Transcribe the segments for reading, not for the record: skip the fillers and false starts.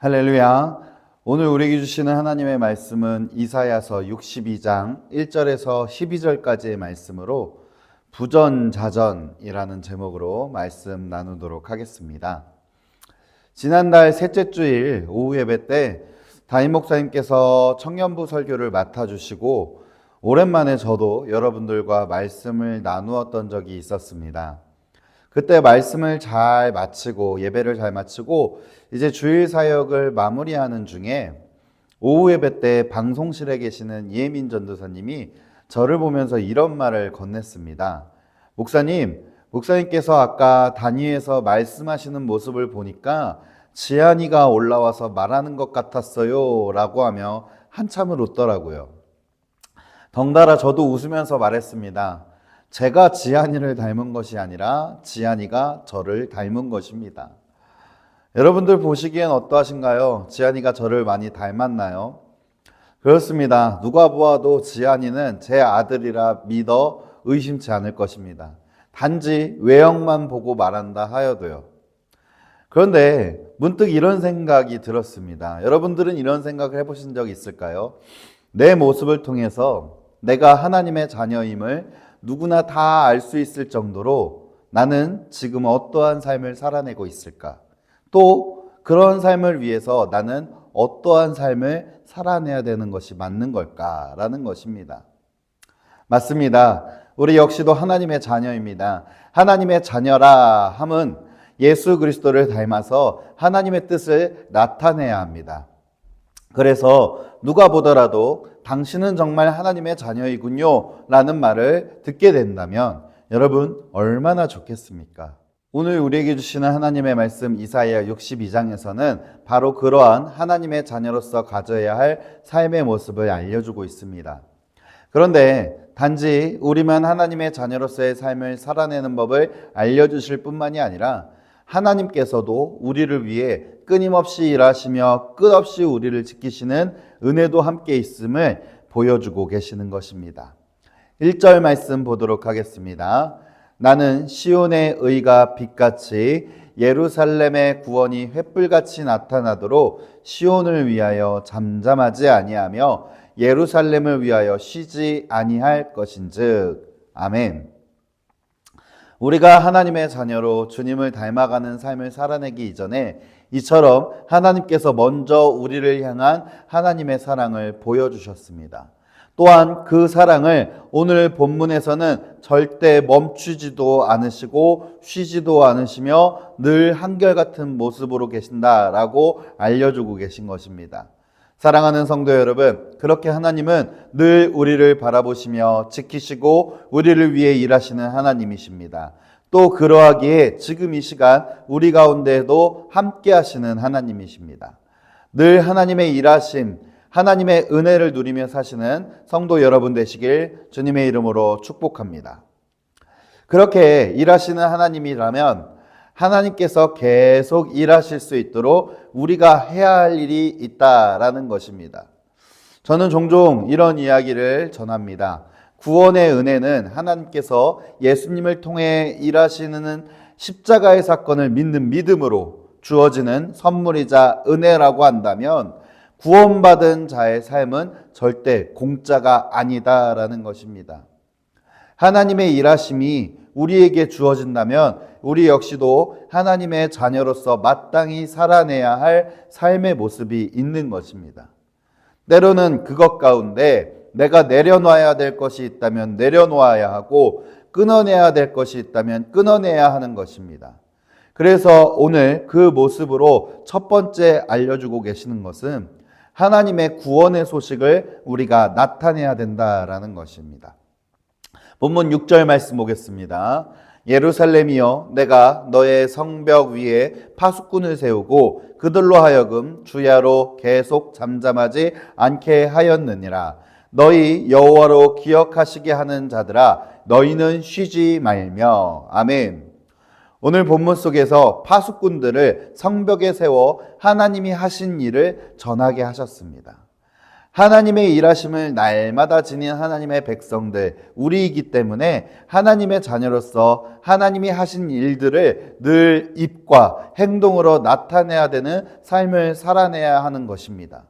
할렐루야. 오늘 우리에게 주시는 하나님의 말씀은 이사야서 62장 1절에서 12절까지의 말씀으로 부전자전이라는 제목으로 말씀 나누도록 하겠습니다. 지난달 셋째 주일 오후 예배 때 담임 목사님께서 청년부 설교를 맡아주시고 오랜만에 저도 여러분들과 말씀을 나누었던 적이 있었습니다. 그때 말씀을 잘 마치고 예배를 잘 마치고 이제 주일 사역을 마무리하는 중에 오후 예배 때 방송실에 계시는 이혜민 전도사님이 저를 보면서 이런 말을 건넸습니다. 목사님께서 아까 단위에서 말씀하시는 모습을 보니까 지한이가 올라와서 말하는 것 같았어요 라고 하며 한참을 웃더라고요. 덩달아 저도 웃으면서 말했습니다. 제가 지한이를 닮은 것이 아니라 지한이가 저를 닮은 것입니다. 여러분들 보시기엔 어떠하신가요? 지한이가 저를 많이 닮았나요? 그렇습니다. 누가 보아도 지한이는 제 아들이라 믿어 의심치 않을 것입니다. 단지 외형만 보고 말한다 하여도요. 그런데 문득 이런 생각이 들었습니다. 여러분들은 이런 생각을 해보신 적 있을까요? 내 모습을 통해서 내가 하나님의 자녀임을 누구나 다 알 수 있을 정도로 나는 지금 어떠한 삶을 살아내고 있을까? 또 그런 삶을 위해서 나는 어떠한 삶을 살아내야 되는 것이 맞는 걸까라는 것입니다. 맞습니다. 우리 역시도 하나님의 자녀입니다. 하나님의 자녀라 함은 예수 그리스도를 닮아서 하나님의 뜻을 나타내야 합니다. 그래서 누가 보더라도 당신은 정말 하나님의 자녀이군요 라는 말을 듣게 된다면 여러분 얼마나 좋겠습니까? 오늘 우리에게 주시는 하나님의 말씀 이사야 62장에서는 바로 그러한 하나님의 자녀로서 가져야 할 삶의 모습을 알려주고 있습니다. 그런데 단지 우리만 하나님의 자녀로서의 삶을 살아내는 법을 알려주실 뿐만이 아니라 하나님께서도 우리를 위해 끊임없이 일하시며 끝없이 우리를 지키시는 은혜도 함께 있음을 보여주고 계시는 것입니다. 1절 말씀 보도록 하겠습니다. 나는 시온의 의가 빛같이 예루살렘의 구원이 횃불같이 나타나도록 시온을 위하여 잠잠하지 아니하며 예루살렘을 위하여 쉬지 아니할 것인즉. 아멘. 우리가 하나님의 자녀로 주님을 닮아가는 삶을 살아내기 이전에 이처럼 하나님께서 먼저 우리를 향한 하나님의 사랑을 보여주셨습니다. 또한 그 사랑을 오늘 본문에서는 절대 멈추지도 않으시고 쉬지도 않으시며 늘 한결같은 모습으로 계신다라고 알려주고 계신 것입니다. 사랑하는 성도 여러분, 그렇게 하나님은 늘 우리를 바라보시며 지키시고 우리를 위해 일하시는 하나님이십니다. 또 그러하기에 지금 이 시간 우리 가운데도 함께 하시는 하나님이십니다. 늘 하나님의 일하심, 하나님의 은혜를 누리며 사시는 성도 여러분 되시길 주님의 이름으로 축복합니다. 그렇게 일하시는 하나님이라면 하나님께서 계속 일하실 수 있도록 우리가 해야 할 일이 있다라는 것입니다. 저는 종종 이런 이야기를 전합니다. 구원의 은혜는 하나님께서 예수님을 통해 일하시는 십자가의 사건을 믿는 믿음으로 주어지는 선물이자 은혜라고 한다면 구원받은 자의 삶은 절대 공짜가 아니다라는 것입니다. 하나님의 일하심이 우리에게 주어진다면 우리 역시도 하나님의 자녀로서 마땅히 살아내야 할 삶의 모습이 있는 것입니다. 때로는 그것 가운데 내가 내려놔야 될 것이 있다면 내려놓아야 하고 끊어내야 될 것이 있다면 끊어내야 하는 것입니다. 그래서 오늘 그 모습으로 첫 번째 알려주고 계시는 것은 하나님의 구원의 소식을 우리가 나타내야 된다라는 것입니다. 본문 6절 말씀 보겠습니다. 예루살렘이여 내가 너의 성벽 위에 파수꾼을 세우고 그들로 하여금 주야로 계속 잠잠하지 않게 하였느니라. 너희 여호와로 기억하시게 하는 자들아 너희는 쉬지 말며. 아멘. 오늘 본문 속에서 파수꾼들을 성벽에 세워 하나님이 하신 일을 전하게 하셨습니다. 하나님의 일하심을 날마다 지닌 하나님의 백성들, 우리이기 때문에 하나님의 자녀로서 하나님이 하신 일들을 늘 입과 행동으로 나타내야 되는 삶을 살아내야 하는 것입니다.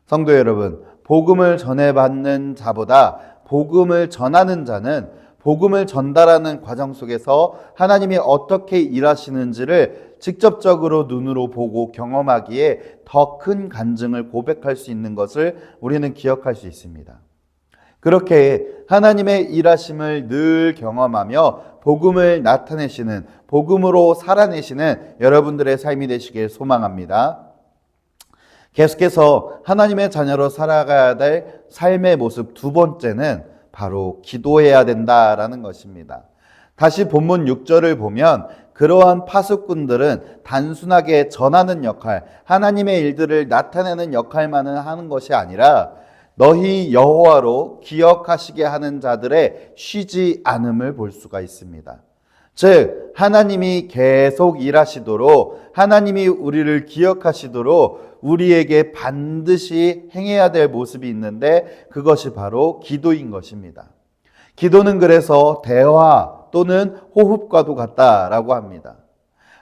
성도 여러분, 복음을 전해받는 자보다 복음을 전하는 자는 복음을 전달하는 과정 속에서 하나님이 어떻게 일하시는지를 직접적으로 눈으로 보고 경험하기에 더 큰 간증을 고백할 수 있는 것을 우리는 기억할 수 있습니다. 그렇게 하나님의 일하심을 늘 경험하며 복음을 나타내시는, 복음으로 살아내시는 여러분들의 삶이 되시길 소망합니다. 계속해서 하나님의 자녀로 살아가야 될 삶의 모습 두 번째는 바로 기도해야 된다라는 것입니다. 다시 본문 6절을 보면 그러한 파수꾼들은 단순하게 전하는 역할, 하나님의 일들을 나타내는 역할만을 하는 것이 아니라 너희 여호와로 기억하시게 하는 자들의 쉬지 않음을 볼 수가 있습니다. 즉 하나님이 계속 일하시도록, 하나님이 우리를 기억하시도록 우리에게 반드시 행해야 될 모습이 있는데 그것이 바로 기도인 것입니다. 기도는 그래서 대화 또는 호흡과도 같다라고 합니다.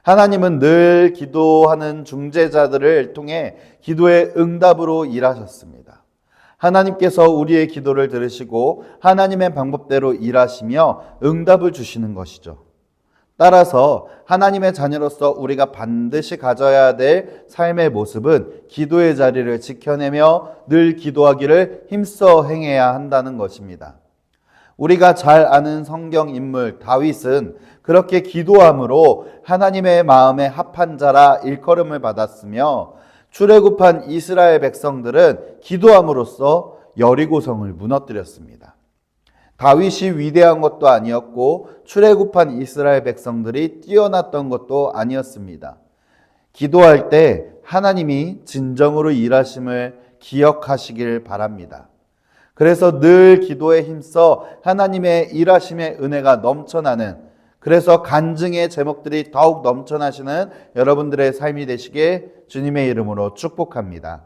하나님은 늘 기도하는 중재자들을 통해 기도의 응답으로 일하셨습니다. 하나님께서 우리의 기도를 들으시고 하나님의 방법대로 일하시며 응답을 주시는 것이죠. 따라서 하나님의 자녀로서 우리가 반드시 가져야 될 삶의 모습은 기도의 자리를 지켜내며 늘 기도하기를 힘써 행해야 한다는 것입니다. 우리가 잘 아는 성경 인물 다윗은 그렇게 기도함으로 하나님의 마음에 합한 자라 일컬음을 받았으며 출애굽한 이스라엘 백성들은 기도함으로써 여리고성을 무너뜨렸습니다. 다윗이 위대한 것도 아니었고 출애굽한 이스라엘 백성들이 뛰어났던 것도 아니었습니다. 기도할 때 하나님이 진정으로 일하심을 기억하시길 바랍니다. 그래서 늘 기도에 힘써 하나님의 일하심의 은혜가 넘쳐나는, 그래서 간증의 제목들이 더욱 넘쳐나시는 여러분들의 삶이 되시게 주님의 이름으로 축복합니다.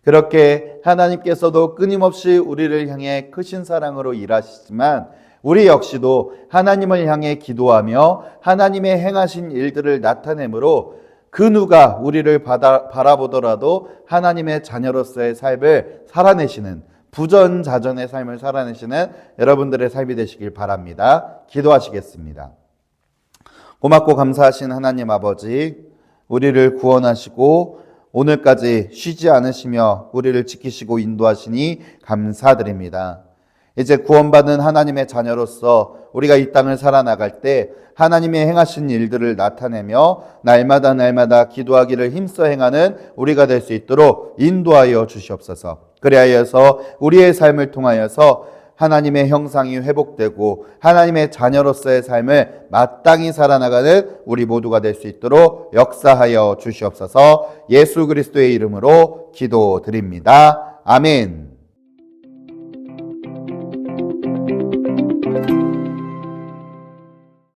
그렇게 하나님께서도 끊임없이 우리를 향해 크신 사랑으로 일하시지만 우리 역시도 하나님을 향해 기도하며 하나님의 행하신 일들을 나타내므로 그 누가 우리를 바라보더라도 하나님의 자녀로서의 삶을 살아내시는, 부전자전의 삶을 살아내시는 여러분들의 삶이 되시길 바랍니다. 기도하시겠습니다. 고맙고 감사하신 하나님 아버지, 우리를 구원하시고 오늘까지 쉬지 않으시며 우리를 지키시고 인도하시니 감사드립니다. 이제 구원받은 하나님의 자녀로서 우리가 이 땅을 살아나갈 때 하나님의 행하신 일들을 나타내며 날마다 기도하기를 힘써 행하는 우리가 될 수 있도록 인도하여 주시옵소서. 그리하여서 우리의 삶을 통하여서 하나님의 형상이 회복되고 하나님의 자녀로서의 삶을 마땅히 살아나가는 우리 모두가 될 수 있도록 역사하여 주시옵소서. 예수 그리스도의 이름으로 기도드립니다. 아멘.